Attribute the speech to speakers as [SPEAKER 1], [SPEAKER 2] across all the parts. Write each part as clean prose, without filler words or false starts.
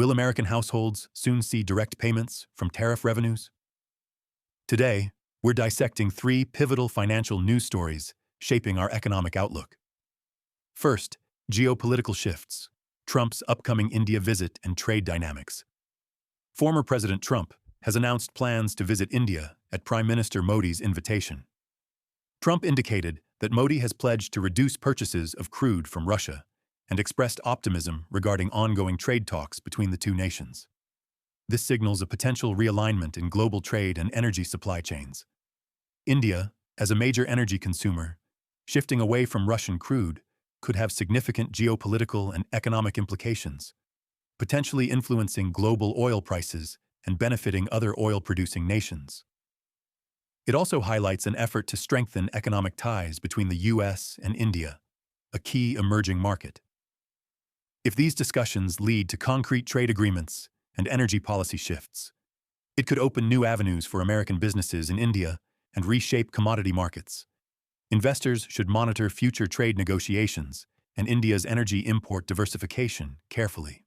[SPEAKER 1] Will American households soon see direct payments from tariff revenues? Today, we're dissecting three pivotal financial news stories shaping our economic outlook. First, geopolitical shifts, Trump's upcoming India visit and trade dynamics. Former President Trump has announced plans to visit India at Prime Minister Modi's invitation. Trump indicated that Modi has pledged to reduce purchases of crude from Russia and expressed optimism regarding ongoing trade talks between the two nations. This signals a potential realignment in global trade and energy supply chains. India, as a major energy consumer, shifting away from Russian crude, could have significant geopolitical and economic implications, potentially influencing global oil prices and benefiting other oil-producing nations. It also highlights an effort to strengthen economic ties between the U.S. and India, a key emerging market. If these discussions lead to concrete trade agreements and energy policy shifts, it could open new avenues for American businesses in India and reshape commodity markets. Investors should monitor future trade negotiations and India's energy import diversification carefully.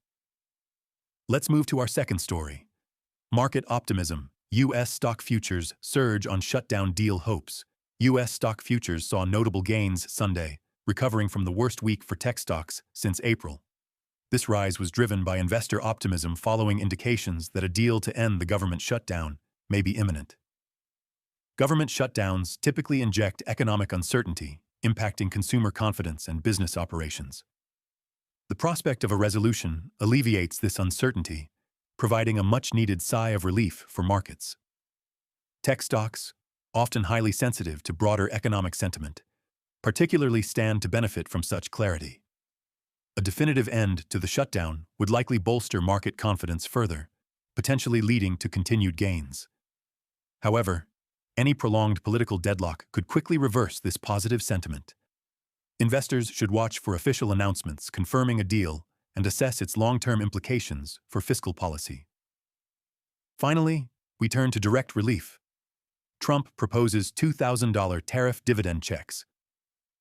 [SPEAKER 1] Let's move to our second story. Market optimism. U.S. stock futures surge on shutdown deal hopes. U.S. stock futures saw notable gains Sunday, recovering from the worst week for tech stocks since April. This rise was driven by investor optimism following indications that a deal to end the government shutdown may be imminent. Government shutdowns typically inject economic uncertainty, impacting consumer confidence and business operations. The prospect of a resolution alleviates this uncertainty, providing a much-needed sigh of relief for markets. Tech stocks, often highly sensitive to broader economic sentiment, particularly stand to benefit from such clarity. A definitive end to the shutdown would likely bolster market confidence further, potentially leading to continued gains. However, any prolonged political deadlock could quickly reverse this positive sentiment. Investors should watch for official announcements confirming a deal and assess its long-term implications for fiscal policy. Finally, we turn to direct relief. Trump proposes $2,000 tariff dividend checks.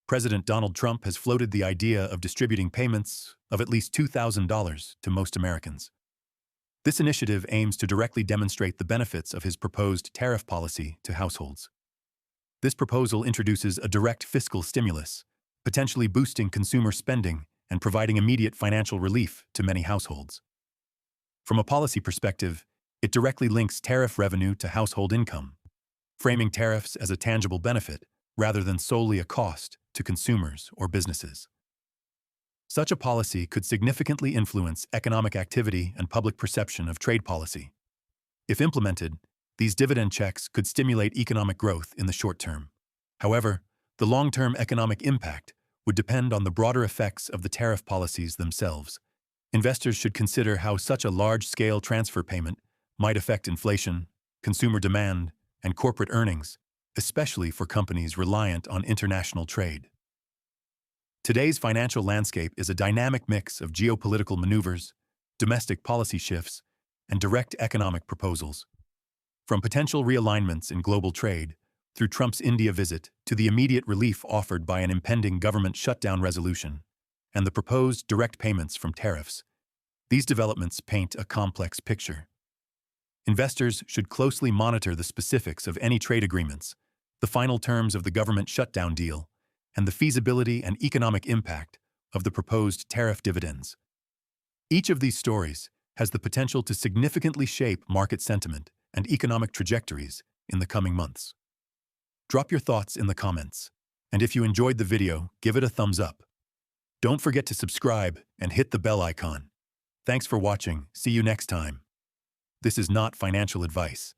[SPEAKER 1] President Donald Trump has floated the idea of distributing payments of at least $2,000 to most Americans. This initiative aims to directly demonstrate the benefits of his proposed tariff policy to households. This proposal introduces a direct fiscal stimulus, potentially boosting consumer spending and providing immediate financial relief to many households. From a policy perspective, it directly links tariff revenue to household income, framing tariffs as a tangible benefit rather than solely a cost to consumers or businesses. Such a policy could significantly influence economic activity and public perception of trade policy. If implemented, these dividend checks could stimulate economic growth in the short term. However, the long-term economic impact would depend on the broader effects of the tariff policies themselves. Investors should consider how such a large-scale transfer payment might affect inflation, consumer demand, and corporate earnings, especially for companies reliant on international trade. Today's financial landscape is a dynamic mix of geopolitical maneuvers, domestic policy shifts, and direct economic proposals. From potential realignments in global trade, through Trump's India visit to the immediate relief offered by an impending government shutdown resolution and the proposed direct payments from tariffs, these developments paint a complex picture. Investors should closely monitor the specifics of any trade agreements, the final terms of the government shutdown deal, and the feasibility and economic impact of the proposed tariff dividends. Each of these stories has the potential to significantly shape market sentiment and economic trajectories in the coming months. Drop your thoughts in the comments, and if you enjoyed the video, give it a thumbs up. Don't forget to subscribe and hit the bell icon. Thanks for watching. See you next time. This is not financial advice.